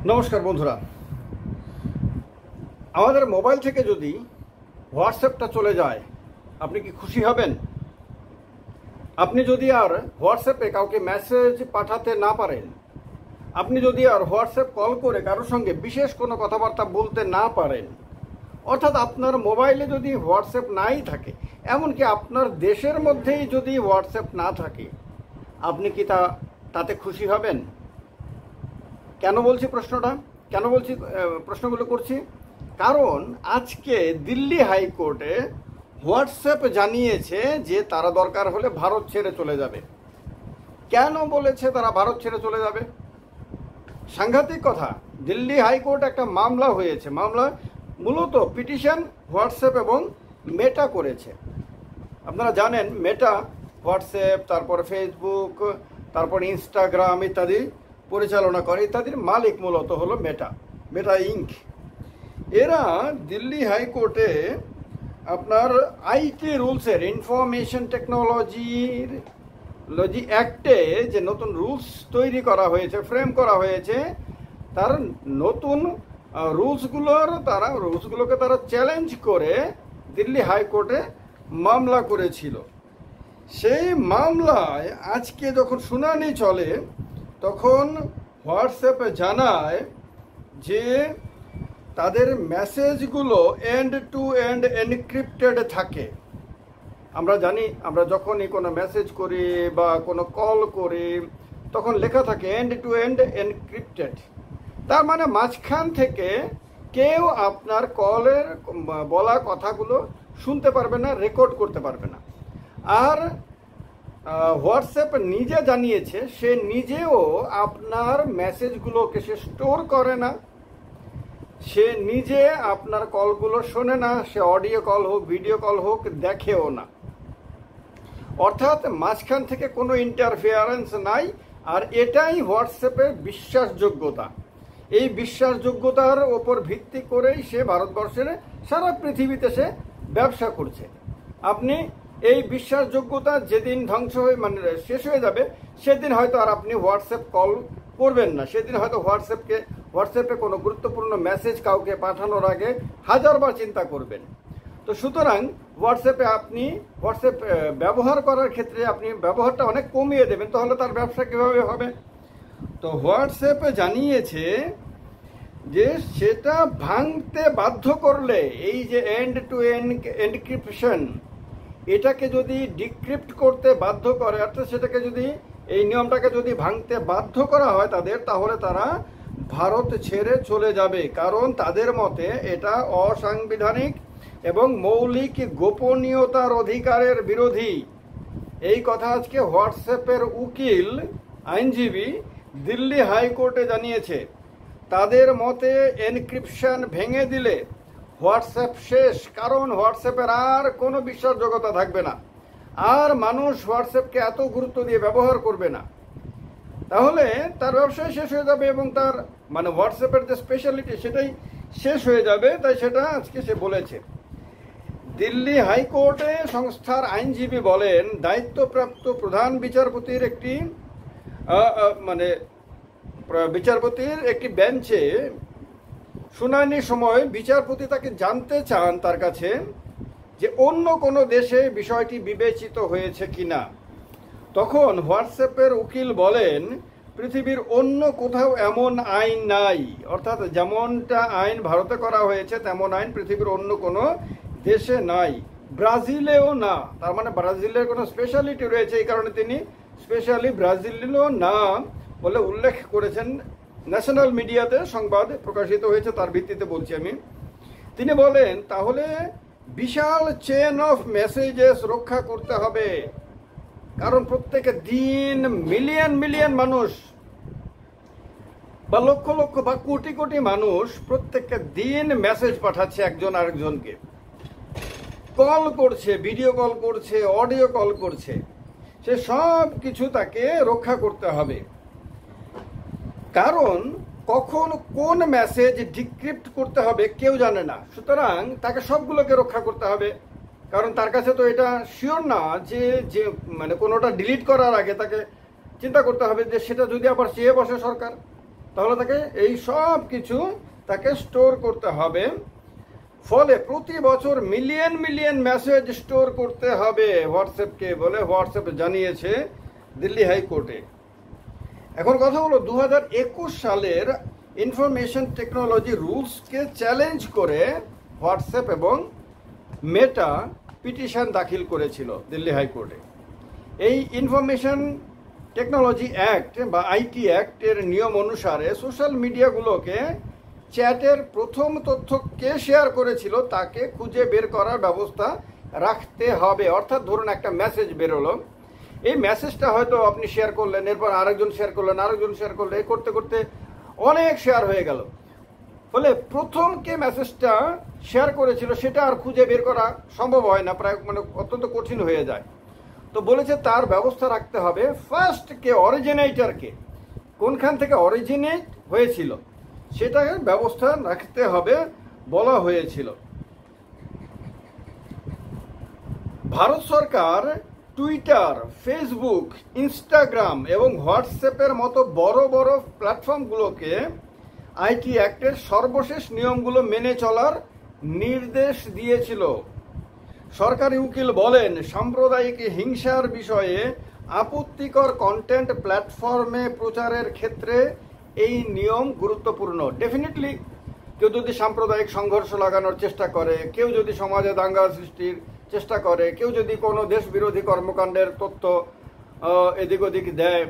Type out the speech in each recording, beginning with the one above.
নমস্কার বন্ধুরা, আমাদের মোবাইল থেকে যদি হোয়াটসঅ্যাপটা চলে যায় আপনি কি খুশি হবেন? আপনি যদি আর হোয়াটসঅ্যাপে কাউকে মেসেজ পাঠাতে না পারেন, আপনি যদি আর হোয়াটসঅ্যাপ কল করে কারোর সঙ্গে বিশেষ কোনো কথাবার্তা বলতে না পারেন, অর্থাৎ আপনার মোবাইলে যদি হোয়াটসঅ্যাপ নাই থাকে, এমনকি আপনার দেশের মধ্যেই যদি হোয়াটসঅ্যাপ না থাকে, আপনি কি তাতে খুশি হবেন? কেন বলছি প্রশ্নগুলো করছি? কারণ আজকে দিল্লি হাইকোর্টে হোয়াটসঅ্যাপ জানিয়েছে যে তারা দরকার হলে ভারত ছেড়ে চলে যাবে। কেন বলেছে তারা ভারত ছেড়ে চলে যাবে? সাংঘাতিক কথা। দিল্লি হাইকোর্ট একটা মামলা হয়েছে, মামলা মূলত পিটিশন হোয়াটসঅ্যাপ এবং মেটা করেছে। আপনারা জানেন মেটা হোয়াটসঅ্যাপ, তারপরে ফেসবুক, তারপরে ইনস্টাগ্রাম ইত্যাদি পরিচালনা করে, ইত্যাদির মালিক মূলত হলো মেটা ইঙ্ক। এরা দিল্লি হাইকোর্টে আপনার আইটি রুলসের, ইনফরমেশন টেকনোলজির অ্যাক্টে যে নতুন রুলস তৈরি করা হয়েছে, ফ্রেম করা হয়েছে, তার নতুন রুলসগুলোকে তারা চ্যালেঞ্জ করে দিল্লি হাইকোর্টে মামলা করেছিল। সেই মামলায় আজকে যখন শুনানি চলে তখন হোয়াটসঅ্যাপে জানায় যে তাদের মেসেজগুলো এন্ড টু এন্ড এনক্রিপ্টেড থাকে। আমরা জানি, আমরা যখনই কোনো মেসেজ করি বা কোনো কল করি তখন লেখা থাকে এন্ড টু এন্ড এনক্রিপ্টেড। তার মানে মাঝখান থেকে কেউ আপনার কলের বলা কথাগুলো শুনতে পারবে না, রেকর্ড করতে পারবে না। আর হোয়াটসঅ্যাপ নিজে জানিয়েছে সে নিজেও আপনার মেসেজগুলোকে সে স্টোর করে না, সে নিজে আপনার কলগুলো শোনে না, সে অডিও কল হোক ভিডিও কল হোক দেখেও না। অর্থাৎ মাঝখান থেকে কোনো ইন্টারফিয়ারেন্স নাই। আর এটাই হোয়াটসঅ্যাপের বিশ্বাসযোগ্যতা। এই বিশ্বাসযোগ্যতার ওপর ভিত্তি করেই সে ভারতবর্ষের সারা পৃথিবীতে সে ব্যবসা করছে। আপনি এই বিশ্বাসযোগ্যতা যেদিন শেষ হয়ে যাবে, সেদিন হয়তো আর আপনি হোয়াটসঅ্যাপ কল করবেন না। সেদিন হয়তো হোয়াটসঅ্যাপে কোনো গুরুত্বপূর্ণ মেসেজ কাউকে পাঠানোর আগে হাজারবার চিন্তা করবেন। তো সুতরাং হোয়াটসঅ্যাপ ব্যবহার করার ক্ষেত্রে আপনি ব্যবহারটা অনেক কমিয়ে দেবেন, তাহলে তার ব্যবসা কীভাবে হবে? তো হোয়াটসঅ্যাপে জানিয়েছে যে সেটা ভাঙতে বাধ্য করলে, এই যে এন্ড টু এন্ড এনক্রিপশন, এটাকে যদি ডিক্রিপ্ট করতে বাধ্য করে, অর্থাৎ সেটাকে যদি, এই নিয়মটাকে যদি ভাঙতে বাধ্য করা হয় তাদের, তাহলে তারা ভারত ছেড়ে চলে যাবে। কারণ তাদের মতে এটা অসাংবিধানিক এবং মৌলিক গোপনীয়তার অধিকারের বিরোধী। এই কথা আজকে হোয়াটসঅ্যাপের উকিল, আইনজীবী দিল্লি হাইকোর্টে জানিয়েছে। তাদের মতে এনক্রিপশন ভেঙে দিলে হোয়াটসঅ্যাপ শেষ, কারণ হোয়াটসঅ্যাপের আর কোনো বিশ্বাসযোগ্যতা থাকবে না, আর মানুষ হোয়াটসঅ্যাপকে এত গুরুত্ব দিয়ে ব্যবহার করবে না। তাহলে তার ব্যবসায় শেষ হয়ে যাবে এবং তার হোয়াটসঅ্যাপের যে স্পেশালিটি সেটাই শেষ হয়ে যাবে। তাই সেটা আজকে সে বলেছে। দিল্লি হাইকোর্টে সংস্থার আইনজীবী বলেন, দায়িত্বপ্রাপ্ত প্রধান বিচারপতির একটি বেঞ্চে শুনানির সময় বিচারপতি তাকে জানতে চান তার কাছে যে অন্য কোনো দেশে বিষয়টি বিবেচিত হয়েছে কিনা। তখন হোয়াটসঅ্যাপের উকিল বলেন, পৃথিবীর অন্য কোথাও এমন আইন নাই। অর্থাৎ যেমনটা আইন ভারতে করা হয়েছে তেমন আইন পৃথিবীর অন্য কোনো দেশে নাই, ব্রাজিলেও না। তার মানে ব্রাজিলের কোনো স্পেশালিটি রয়েছে, এই কারণে তিনি স্পেশালি ব্রাজিলেও না বলে উল্লেখ করেছেন। ন্যাশনাল মিডিয়াতে সংবাদ প্রকাশিত হয়েছে, তার ভিত্তিতে বলছি আমি। তিনি বলেন, তাহলে বিশাল চেন অফ মেসেজেস রক্ষা করতে হবে, কারণ প্রত্যেক দিন মিলিয়ন মানুষ বা লক্ষ লক্ষ বা কোটি কোটি মানুষ প্রত্যেকটা দিন মেসেজ পাঠাচ্ছে একজন আরেকজনকে, কল করছে, ভিডিও কল করছে, অডিও কল করছে। সে সব কিছু তাকে রক্ষা করতে হবে, কারণ কখন কোন মেসেজ ডিক্রিপ্ট করতে হবে কেউ জানে না। সুতরাং তাকে সবগুলোকে রক্ষা করতে হবে, কারণ তার কাছে তো এটা শিওর না যে কোনোটা ডিলিট করার আগে তাকে চিন্তা করতে হবে যে সেটা যদি আবার চেয়ে বসে সরকার, তাহলে তাকে এই সব কিছু তাকে স্টোর করতে হবে। ফলে প্রতি বছর মিলিয়ন মিলিয়ন মেসেজ স্টোর করতে হবে হোয়াটসঅ্যাপকে বলে হোয়াটসঅ্যাপ জানিয়েছে দিল্লি হাইকোর্টে। এখন কথা হলো 2021 সালের ইনফরমেশন টেকনোলজি রুলসকে চ্যালেঞ্জ করে হোয়াটসঅ্যাপ এবং মেটা পিটিশন দাখিল করেছিল দিল্লি হাইকোর্টে। এই ইনফরমেশন টেকনোলজি অ্যাক্ট বা আইটি অ্যাক্টের নিয়ম অনুসারে সোশ্যাল মিডিয়াগুলোকে চ্যাটের প্রথম তথ্য কে শেয়ার করেছিল তাকে খুঁজে বের করার ব্যবস্থা রাখতে হবে। অর্থাৎ ধরুন একটা মেসেজ বেরোলো, এই মেসেজটা হয়তো আপনি শেয়ার করলেন, এরপর আরেকজন শেয়ার করলেন, আরেকজন শেয়ার করলেন, এই করতে করতে অনেক শেয়ার হয়ে গেল। ফলে প্রথম কে মেসেজটা শেয়ার করেছিল সেটা আর খুঁজে বের করা সম্ভব হয় না, প্রায় অত্যন্ত কঠিন হয়ে যায়। তো বলেছে তার ব্যবস্থা রাখতে হবে ফার্স্ট কে অরিজিনেটরকে, কোনখান থেকে অরিজিনেট হয়েছিল সেটার ব্যবস্থা রাখতে হবে বলা হয়েছিল। ভারত সরকার টুইটার, ফেসবুক, ইনস্টাগ্রাম এবং হোয়াটসঅ্যাপের মতো বড় বড় প্ল্যাটফর্মগুলোকে আইটি অ্যাক্টের সর্বশেষ নিয়মগুলো মেনে চলার নির্দেশ দিয়েছিল। সরকারি উকিল বলেন, সাম্প্রদায়িক হিংসার বিষয়ে আপত্তিকর কন্টেন্ট প্ল্যাটফর্মে প্রচারের ক্ষেত্রে এই নিয়ম গুরুত্বপূর্ণ। ডেফিনেটলি কেউ যদি সাম্প্রদায়িক সংঘর্ষ লাগানোর চেষ্টা করে, কেউ যদি সমাজে দাঙ্গা সৃষ্টির চেষ্টা করে, কেউ যদি কোনো দেশ বিরোধী কর্মকাণ্ডের তথ্য এদিক ওদিক দেয়,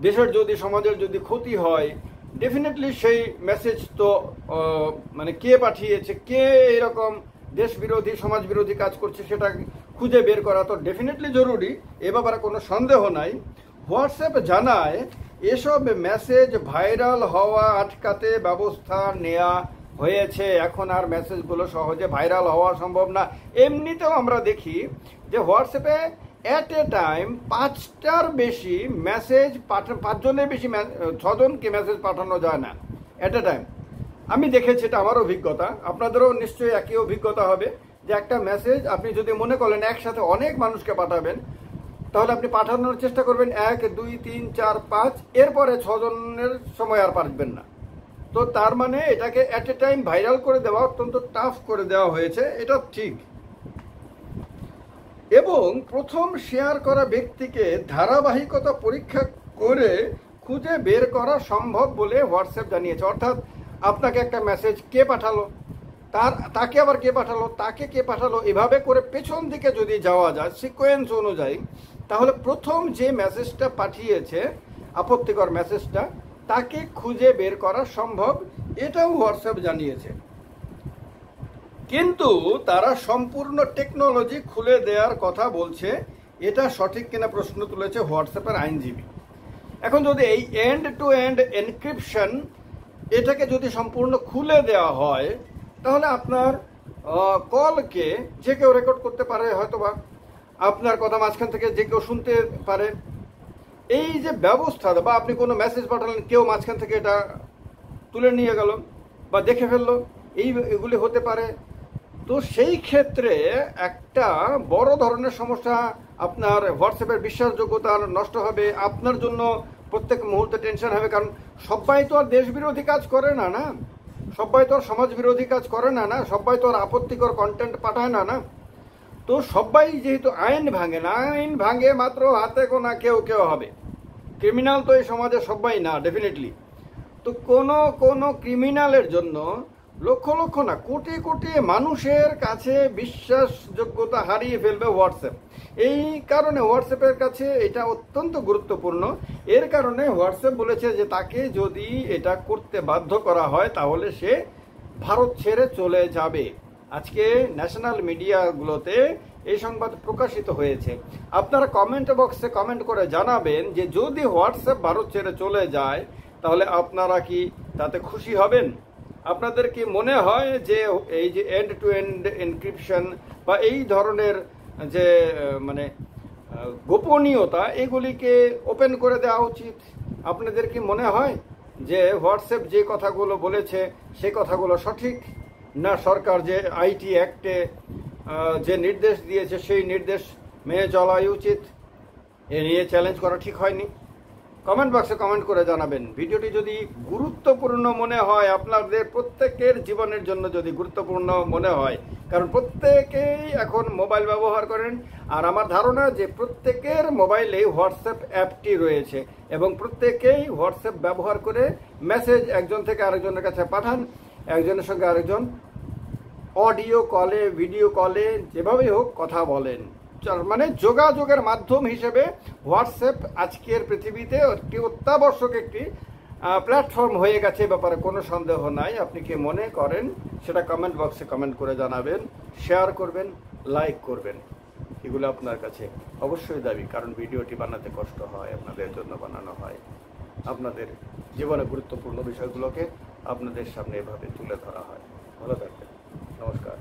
দেশের যদি সমাজের যদি ক্ষতি হয়, ডেফিনেটলি সেই মেসেজ তো মানে কে পাঠিয়েছে, কে এরকম দেশ বিরোধী সমাজ বিরোধী কাজ করছে সেটা খুঁজে বের করা তো ডেফিনেটলি জরুরি, এ ব্যাপারে কোনো সন্দেহ নাই। হোয়াটসঅ্যাপ জানায় এসব মেসেজ ভাইরাল হওয়া আটকাতে ব্যবস্থা নেওয়া হয়েছে। এখন আর মেসেজগুলো সহজে ভাইরাল হওয়া সম্ভব না। এমনিতেও আমরা দেখি যে হোয়াটসঅ্যাপে অ্যাট এ টাইম 5টার বেশি মেসেজ 5জনের বেশি 6জনকে মেসেজ পাঠানো যায় না অ্যাট এ টাইম। আমি দেখেছি, এটা আমার অভিজ্ঞতা, আপনাদেরও নিশ্চয়ই একই অভিজ্ঞতা হবে যে একটা মেসেজ আপনি যদি মনে করেন একসাথে অনেক মানুষকে পাঠাবেন, তাহলে আপনি পাঠানোর চেষ্টা করবেন 1 2 3 4 5, এরপরে 6জনের সময় আর পারবেন না। তো তার মানে এটাকে অ্যাট এ টাইম ভাইরাল করে দেওয়া অত্যন্ত টাফ করে দেওয়া হয়েছে, এটা ঠিক। এবং প্রথম শেয়ার করা ব্যক্তিকে ধারাবাহিকতা পরীক্ষা করে খুঁজে বের করা সম্ভব বলে হোয়াটসঅ্যাপ জানিয়েছে। অর্থাৎ আপনাকে একটা মেসেজ কে পাঠালো, তাকে আবার কে পাঠালো, তাকে কে পাঠালো, এভাবে করে পেছন দিকে যদি যাওয়া যায় সিকোয়েন্স অনুযায়ী, তাহলে প্রথম যে মেসেজটা পাঠিয়েছে আপত্তিকর মেসেজটা তাকে খুঁজে বের করা সম্ভব, এটাও হোয়াটসঅ্যাপ জানিয়েছে। কিন্তু তারা সম্পূর্ণ টেকনোলজি খুলে দেওয়ার কথা বলছে, এটা সঠিক কিনা প্রশ্ন তুলেছে হোয়াটসঅ্যাপের আইনজীবী। এখন যদি এই এন্ড টু এন্ড এনক্রিপশন এটাকে যদি সম্পূর্ণ খুলে দেওয়া হয়, তাহলে আপনার কলকে যে কেউ রেকর্ড করতে পারে, হয়তোবা আপনার কথা মাঝখান থেকে যে কেউ শুনতে পারে। এই যে ব্যবস্থা, বা আপনি কোনো মেসেজ পাঠালেন, কেউ মাঝখান থেকে এটা তুলে নিয়ে গেল বা দেখে ফেললো, এগুলি হতে পারে। তো সেই ক্ষেত্রে একটা বড় ধরনের সমস্যা, আপনার হোয়াটসঅ্যাপের বিশ্বাসযোগ্যতা নষ্ট হবে, আপনার জন্য প্রত্যেক মুহূর্তে টেনশন হবে। কারণ সবাই তো আর দেশ বিরোধী কাজ করে না, না সবাই তো আর সমাজ বিরোধী কাজ করে না, না সবাই তো আর আপত্তিকর কন্টেন্ট পাঠায় না, না। তো সবাই যেহেতু আইন ভাঙে না, আইন ভাঙে মাত্র হাতে গোনা কেউ কেউ হবে, ক্রিমিনাল তো এই সমাজে সবাই না ডেফিনেটলি। তো কোনো ক্রিমিনালের জন্য লক্ষ লক্ষ না কোটি কোটি মানুষের কাছে বিশ্বাসযোগ্যতা হারিয়ে ফেলবে হোয়াটসঅ্যাপ। এই কারণে হোয়াটসঅ্যাপের কাছে এটা অত্যন্ত গুরুত্বপূর্ণ। এর কারণে হোয়াটসঅ্যাপ বলেছে যে তাকে যদি এটা করতে বাধ্য করা হয় তাহলে সে ভারত ছেড়ে চলে যাবে। আজকে ন্যাশনাল মিডিয়াগুলোতে এই সংবাদ প্রকাশিত হয়েছে। আপনারা কমেন্ট বক্সে কমেন্ট করে জানাবেন যে যদি হোয়াটসঅ্যাপ ভারত ছেড়ে চলে যায় তাহলে আপনারা কি তাতে খুশি হবেন? আপনাদের কি মনে হয় যে এই যে এন্ড টু এন্ড এনক্রিপশন বা এই ধরনের যে মানে গোপনীয়তা এগুলিকে ওপেন করে দেওয়া উচিত? আপনাদের কি মনে হয় যে হোয়াটসঅ্যাপ যে কথাগুলো বলেছে সেই কথাগুলো সঠিক, না সরকার যে আইটি অ্যাক্টে যে নির্দেশ দিয়েছে সেই নির্দেশ মেনে চলাই উচিত? এ নিয়ে চ্যালেঞ্জ করা ঠিক হয়নি। কমেন্ট বক্সে কমেন্ট করে জানাবেন। ভিডিওটি যদি গুরুত্বপূর্ণ মনে হয়, আপনাদের প্রত্যেকের জীবনের জন্য যদি গুরুত্বপূর্ণ মনে হয়, কারণ প্রত্যেকেই এখন মোবাইল ব্যবহার করেন, আর আমার ধারণা যে প্রত্যেকের মোবাইলেই হোয়াটসঅ্যাপ অ্যাপটি রয়েছে এবং প্রত্যেকেই হোয়াটসঅ্যাপ ব্যবহার করে মেসেজ একজন থেকে আরেকজনের কাছে পাঠান, একজনের সঙ্গে আরেকজন অডিও কলে, ভিডিও কলে, যেভাবেই হোক কথা বলেন। মানে যোগাযোগের মাধ্যম হিসেবে হোয়াটসঅ্যাপ আজকের পৃথিবীতে একটি অত্যাবশ্যক একটি প্ল্যাটফর্ম হয়ে গেছে, ব্যাপারে কোনো সন্দেহ নাই। আপনি কি মনে করেন সেটা কমেন্ট বক্সে কমেন্ট করে জানাবেন, শেয়ার করবেন, লাইক করবেন। এগুলো আপনার কাছে অবশ্যই দাবি, কারণ ভিডিওটি বানাতে কষ্ট হয়, আপনাদের জন্য বানানো হয়। আপনাদের জীবনে গুরুত্বপূর্ণ বিষয়গুলোকে আপনাদের সামনে এভাবে তুলে ধরা হয়। ভালো থাকবেন, নমস্কার।